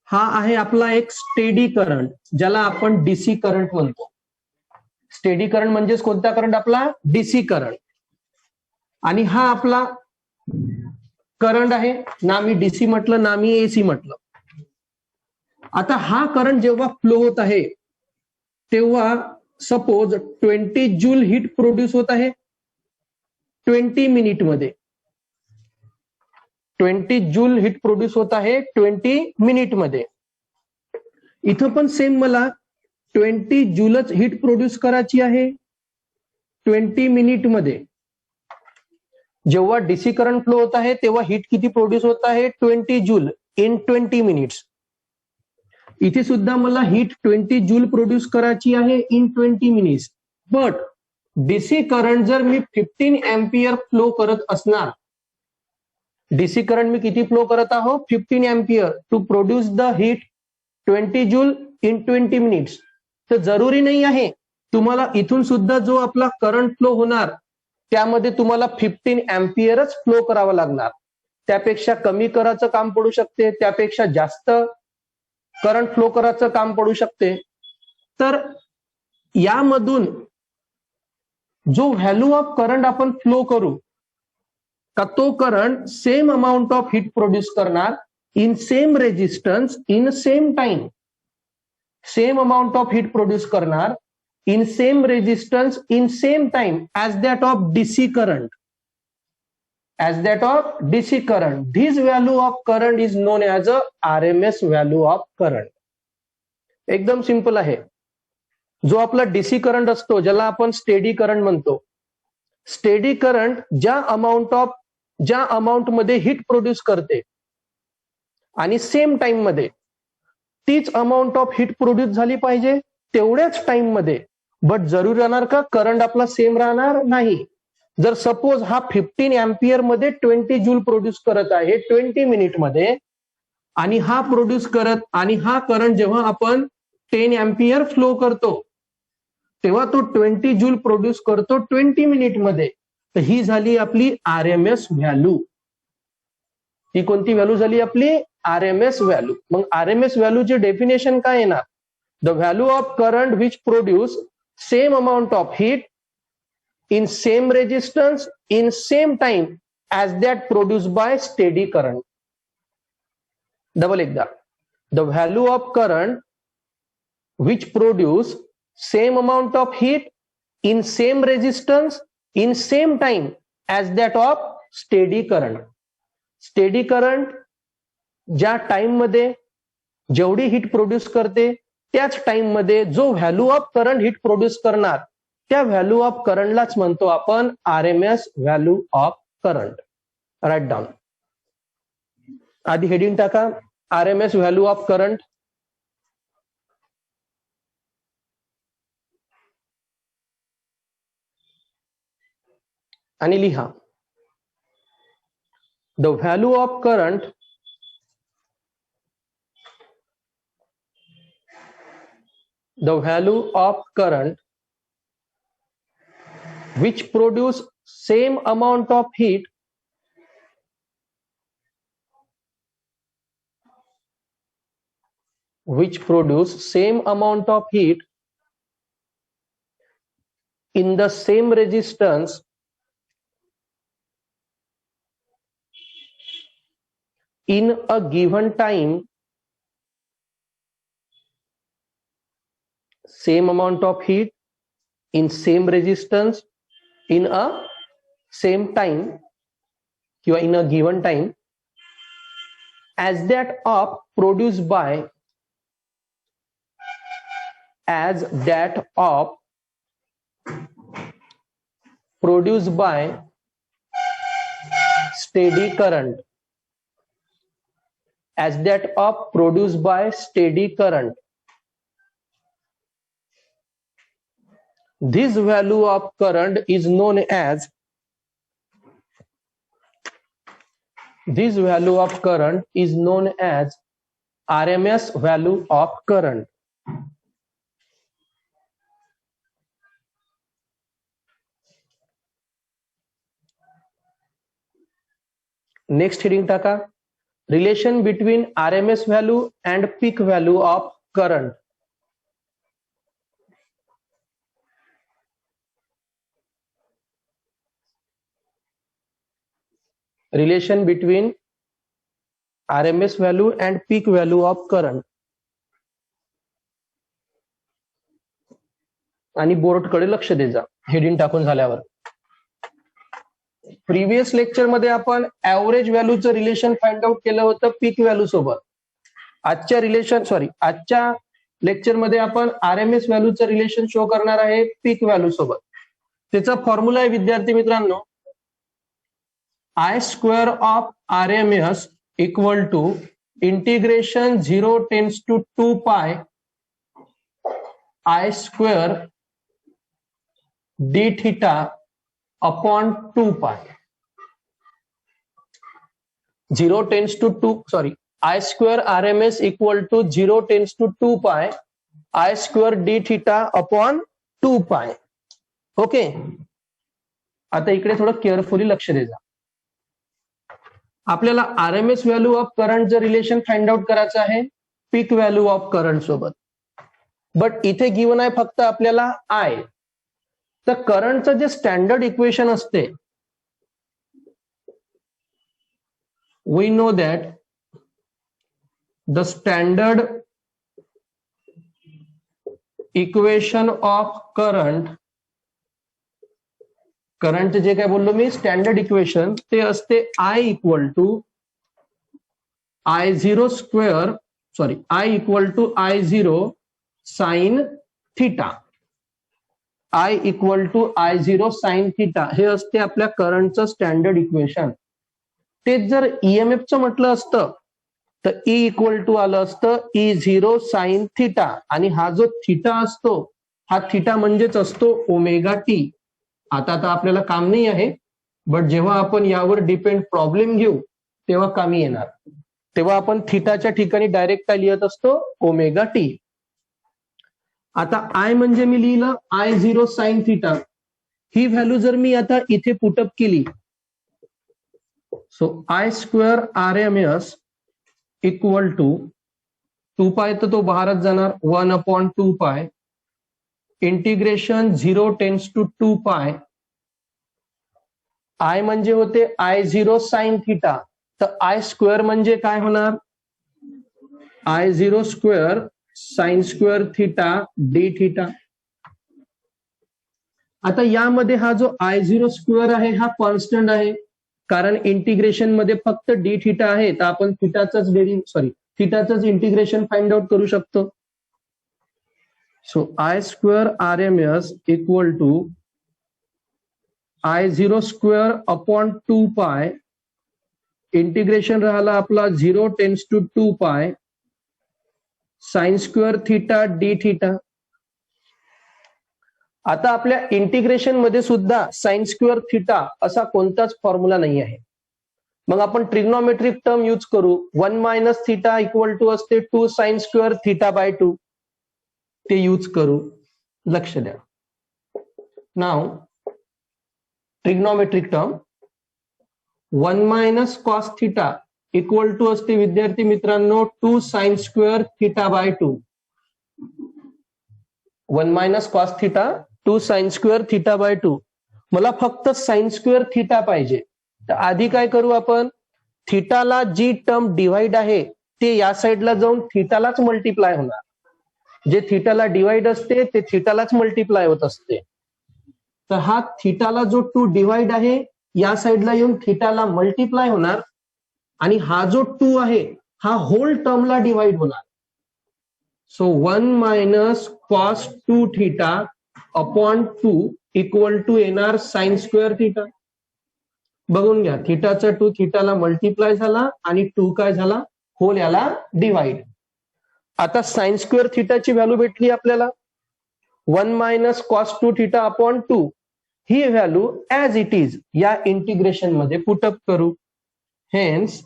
हा आहे आपला एक स्टेडी करंट, ज्याला आपण डीसी करंट म्हणतो. स्टेडी करंट म्हणजेच कोणता करंट? आपला डीसी करंट. आणि हा आपला करंट आहे, ना मी डीसी म्हटलं ना मी एसी म्हटलं. आता हा करंट जेव्हा फ्लो होत आहे तेव्हा सपोज 20 जूल हीट प्रोड्यूस होत आहे 20 मिनिट मध्ये. 20 जूल हीट प्रोड्यूस होत आहे 20 मिनिट मध्ये. इथं पण सेम मला 20 जूलच हीट प्रोड्यूस करायची आहे 20 मिनिट मध्ये. जेव्हा डीसी करंट फ्लो होत आहे तेव्हा हीट किती प्रोड्यूस होत आहे? 20 जूल इन 20 मिनिट्स. इथे सुद्धा मला हीट 20 जूल प्रोड्यूस करायची आहे in 20 minutes. But DC current जर मी 15 एम्पियर फ्लो करत असणार, डीसी करंट मी किती फ्लो करत आहो? 15 ampere to produce the heat 20 joule in 20 minutes. तर जरुरी नाही आहे तुम्हाला इथून सुद्धा जो आपला करंट फ्लो होणार त्यामध्ये तुम्हाला 15 एम्पियरच फ्लो करावा लागणार. त्यापेक्षा कमी करायचं काम पडू शकते, त्यापेक्षा जास्त करंट फ्लो करायचं काम पडू शकते. तर यामधून जो व्हॅल्यू ऑफ करंट आपण फ्लो करू का तो current same amount of heat produce करणार in same resistance in same time. Same amount of heat produce करणार in same resistance in same time as that of DC current. As that of DC current. This value of current is known as a RMS value of current. एकदम simple आहे. जो आपला DC current असतो ज्याला आपण steady current म्हणतो, steady current ज्या amount मध्ये हीट प्रोड्यूस करते आणि सेम टाइम मध्ये तीच अमाउंट ऑफ हीट प्रोड्यूस झाली पाहिजे तेवढ्याच टाइम मध्ये. बट जरूर राहणार का करंट आपला सेम राहणार नाही. जर सपोज हा 15 एम्पियर मध्ये 20 जूल प्रोड्यूस करत आहे 20 मिनिट मध्ये, आणि हा प्रोड्यूस करत आणि हा करंट जेव्हा आपण 10 एम्पियर फ्लो करतो तेव्हा तो 20 जूल प्रोड्यूस करतो 20 मिनिट मध्ये. तर ही झाली आपली आरएमएस व्हॅल्यू. ही कोणती व्हॅल्यू झाली? आपली आरएमएस व्हॅल्यू. मग आरएमएस व्हॅल्यूचे डेफिनेशन काय येणार? The value of current which produce same amount of heat in same resistance in same time as that produced by steady current. Double ekda. The value of current which produce same amount of heat in same resistance in same time as that of steady current. Steady current ज्या time मध्ये जेवढी heat produce करते त्याच time मध्ये जो value of current heat produce करणार त्या value of करंटलाच म्हणतो आपण RMS value of current. Write down. आधी हेडिंग टाका आरएमएस व्हॅल्यू ऑफ करंट. आणि लिहा the value of current the value of current which produce same amount of heat in the same resistance in a given time, same amount of heat in same resistance in a same time किंवा in a given time as that of produced by steady current. As that of produced by steady current. This value of current is known as RMS value of current. Next heading टाका relation between RMS value and peak value of current. Relation between RMS value and peak value of current. आणि बोर्डकडे लक्ष दे जा heading टाकून झाल्यावर. Previous lecture मध्ये आपण average व्हॅल्यूचं relation find out केलं होतं पीक व्हॅल्यू सोबत. आजच्या लेक्चर मध्ये आपण आरएमएस व्हॅल्यूचं रिलेशन शो करणार आहे पीक व्हॅल्यू सोबत. त्याचा फॉर्म्युला आहे विद्यार्थी मित्रांनो, I square of RMS equal to integration 0 tends to 2 pi I square d theta upon 2 pi. 0 tends to 2 I square RMS equal to 0 tends to 2 pi I square d theta upon 2 pi. Okay, आता इकडे थोडं carefully लक्ष द्या. आपल्याला RMS value of करंटचं relation find out करायचं आहे peak value of current सोबत. बट इथे गिवन आहे फक्त आपल्याला आय. तर करंटचं जे स्टँडर्ड इक्वेशन असते, we know that the standard equation of current जे काय बोललो मी स्टँडर्ड इक्वेशन ते असते I equal to I0 square I equal to I0 sine theta. I equal to I0 sine theta हे असते आपल्या करंटचं स्टँडर्ड इक्वेशन. तेच जर ईएमएफचं म्हटलं असतं तर ई इक्वल टू आलं असतं E0 साइन थिटा. आणि हा जो थिटा असतो हा थिटा म्हणजेच असतो ओमेगा टी. आता आपल्याला काम नाही आहे, बट जेव्हा आपण यावर डिपेंड प्रॉब्लेम घेऊ तेव्हा कामी येणार. तेव्हा आपण थिटाच्या ठिकाणी डायरेक्ट काय लिहित असतो ओमेगा टी. आता आय म्हणजे मी लिहिलं I0 साइन थिटा. ही व्हॅल्यू जर मी आता इथे पुटअप केली, so I square RMS equal to 2 pi तर तो बाहेरच जाणार 1 upon 2 pi integration 0 tends to 2 pi. I म्हणजे होते I0 साइन थिटा, तर आय स्क्वेअर म्हणजे काय होणार I0 square sine square theta D theta. आता यामध्ये हा जो I0 स्क्वेअर आहे हा कॉन्स्टंट आहे, कारण इंटिग्रेशन मध्ये फक्त डी थिटा आहे, तर आपण थिटाचंच इंटिग्रेशन फाइंड आउट करू शकतो. So I square RMS equal to I0 square upon 2 pi integration राहिला आपला 0 tends to 2 pi sign square theta D theta. आता आपल्या इंटिग्रेशन मध्ये सुद्धा साइन स्क्वेअर थिटा असा कोणताच फॉर्म्युला नाही आहे. मग आपण ट्रिग्नोमेट्रिक टर्म यूज करू. 1 मायनस थिटा इक्वल टू असते 2 साइन स्क्वेअर थिटा बाय 2. ते यूज करू. लक्ष द्या. नाव trigonometric term 1 minus cos theta equal to असते विद्यार्थी मित्रांनो 2 sine square theta by 2. 1 minus cos theta 2 sine square theta by 2. मला फक्त साइन स्क्वेअर थिटा पाहिजे. तर आधी काय करू आपण, थिटाला जी टर्म डिवाइड आहे ते या साईडला जाऊन थिटालाच मल्टिप्लाय होणार. जे थिटाला डिवाइड असते ते थिटालाच मल्टिप्लाय होत असते. तर हा थिटाला जो 2 डिवाइड आहे या साईडला येऊन थिटाला मल्टिप्लाय होणार, आणि हा जो 2 आहे हा होल टर्मला डिवाइड होणार. सो 1 minus cos 2 theta upon 2 equal to येणार साइन स्क्वेअर थिटा. बघून घ्या, थिटाचा 2 थिटाला मल्टिप्लाय झाला आणि 2 काय झाला होल याला डिवाइड. आता साइन स्क्वेअर थिटाची व्हॅल्यू भेटली आपल्याला 1 मायनस कॉस 2 थिटा अपॉन 2. ही व्हॅल्यू ऍज इट इज या इंटिग्रेशन मध्ये पुटअप करू. Hence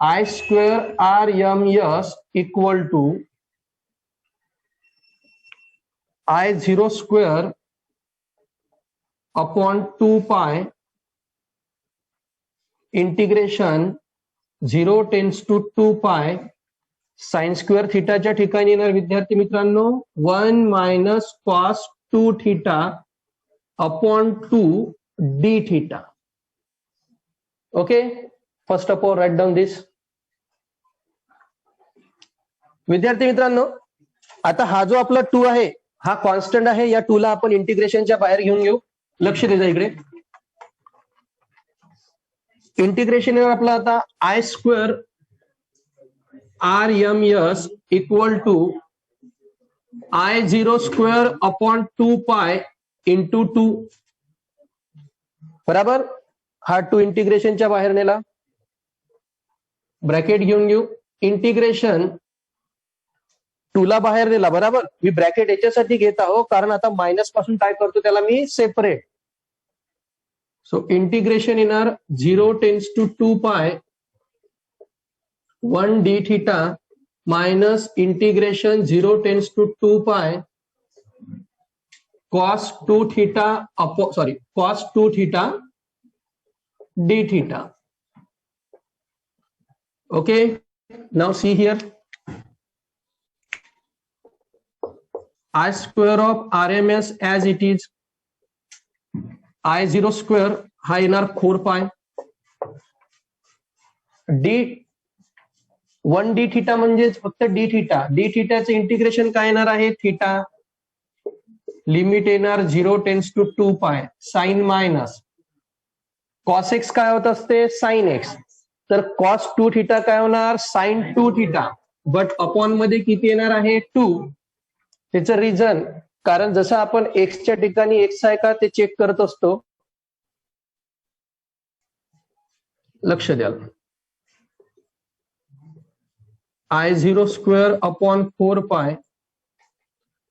I square RMS equal to I0 square upon 2 pi integration 0 tends to 2 pi sine square थिटाच्या ठिकाणी येणार विद्यार्थी मित्रांनो 1 minus cos 2 theta upon 2 D theta. Okay, first of all write down this. विद्यार्थी मित्रांनो, आता हा जो आपला 2 आहे हा कॉन्स्टंट आहे. या 2 ला आपण इंटिग्रेशनच्या बाहेर घेऊन घेऊ. लक्ष द्या इकडे. इंटिग्रेशन आपला आता I square R M S equal to I0 square upon 2 pi into 2. बराबर. हा 2 इंटिग्रेशनच्या बाहेर नेला. ब्रॅकेट घेऊन घेऊ. इंटिग्रेशन 2 ला बाहेर नेला. बराबर. मी ब्रॅकेट याच्यासाठी घेत आहो कारण आता मायनस पासून काय करतो त्याला मी सेपरेट. सो इंटिग्रेशन येणार 0 tends to 2 pi 1 d theta minus integration 0 tends to 2 pi cos 2 theta cos 2 theta d theta. Okay, now see here. I square of RMS as it is. I0 square हा येणार 4 पाय d 1 d theta म्हणजे फक्त D theta. D थिटाचं integration काय येणार आहे theta. Limit येणार 0 tends to 2 pi sign minus cos x काय होत असते साइन एक्स. तर कॉस 2 थिटा काय होणार साइन 2 थिटा. बट अपॉन मध्ये किती येणार आहे 2. त्याचं रिझन कारण जसं आपण एक्सच्या ठिकाणी एक्स आहे का ते चेक करत असतो. लक्ष द्या. I0 स्क्वेअर अपॉन 4 पाय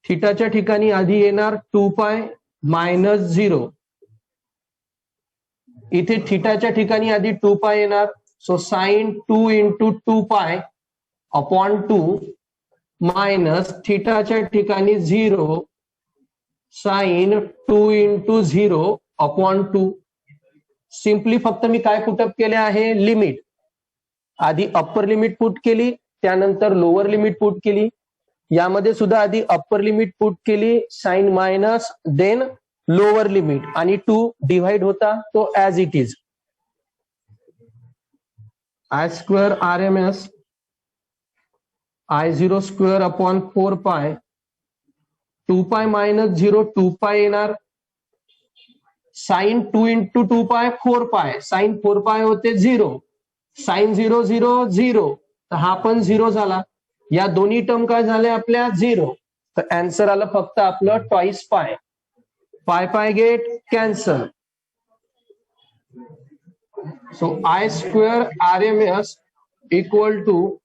थिटाच्या ठिकाणी आधी येणार 2 पाय मायनस 0. इथे थिटाच्या ठिकाणी आधी 2 पाय येणार. So sine 2 into 2 pi upon 2 minus थिटाच्या ठिकाणी 0 साइन 2 इंटू 0 अपॉन 2. सिम्पली फक्त मी काय पुटअप केले आहे लिमिट. आधी अप्पर लिमिट पुट केली त्यानंतर लोअर लिमिट पुट केली. यामध्ये सुद्धा आधी अप्पर लिमिट पुट केली sine minus then lower limit आणि 2 डिवाइड होता तो as it is. I square R M S I0 square upon 4 pi 2 pi minus 0 2 पाय येणार. साइन 2 इंटू 2 पाय 4 पाय साइन 4 पाय होते 0 साइन 0 0 0 तर हा पण 0 झाला. या दोन्ही टर्म काय झाल्या आपल्या 0. तर आन्सर आलं फक्त आपलं twice pi. Pi pi get cancel. So I square R M S equal to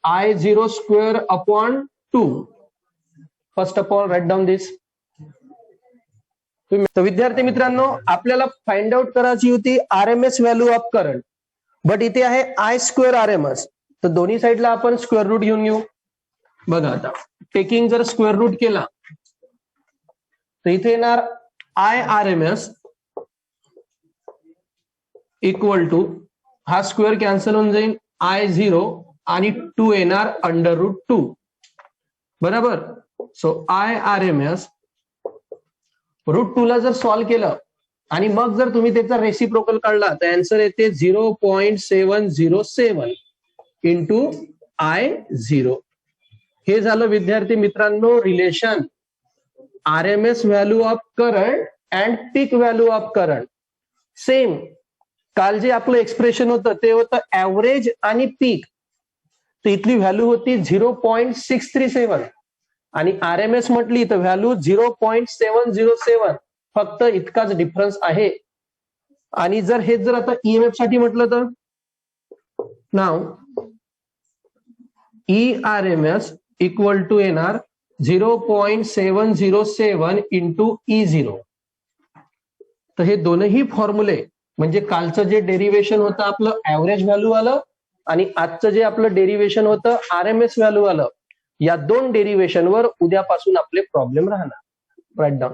I0 square upon 2. First of all write down this. विद्यार्थी मित्रांनो आपल्याला फाइंड आउट करायची होती RMS value of current. But इथे आहे आय स्क्वेअर आरएमएस. तर दोन्ही साईडला आपण स्क्वेअर रूट घेऊन घेऊ. बघा आता टेकिंग जर स्क्वेअर रूट केला तर इथे येणार I R M S equal to हा स्क्वेअर कॅन्सल होऊन जाईल I0 आणि 2 येणार अंडर रूट 2. बरोबर. So I R M S root 2 ला जर सॉल्व्ह केलं आणि मग जर तुम्ही त्याचा रेसिप्रोकल काढला तर आन्सर येते 0.707 इंटू I0. हे झालं विद्यार्थी मित्रांनो relation RMS value of current and peak value of current. Same काल जे आपलं एक्सप्रेशन होतं ते होतं ऍव्हरेज आणि पीक. तर इथली व्हॅल्यू होती 0.637 आणि आरएमएस म्हटली तर व्हॅल्यू 0.707. फक्त इतकाच डिफरन्स आहे. आणि जर हे जर आता ईएमएफ साठी म्हटलं तर नाव ERMS इक्वल टू येणार 0.707 इंटू E0. तर हे दोनही फॉर्म्युले म्हणजे कालचं जे डेरिव्हेशन होतं आपलं ऍव्हरेज व्हॅल्यू आलं आणि आजचं जे आपलं डेरिव्हेशन होतं आरएमएस व्हॅल्यू आलं. या दोन डेरिव्हेशनवर उद्यापासून आपले प्रॉब्लेम राहणार. Write down.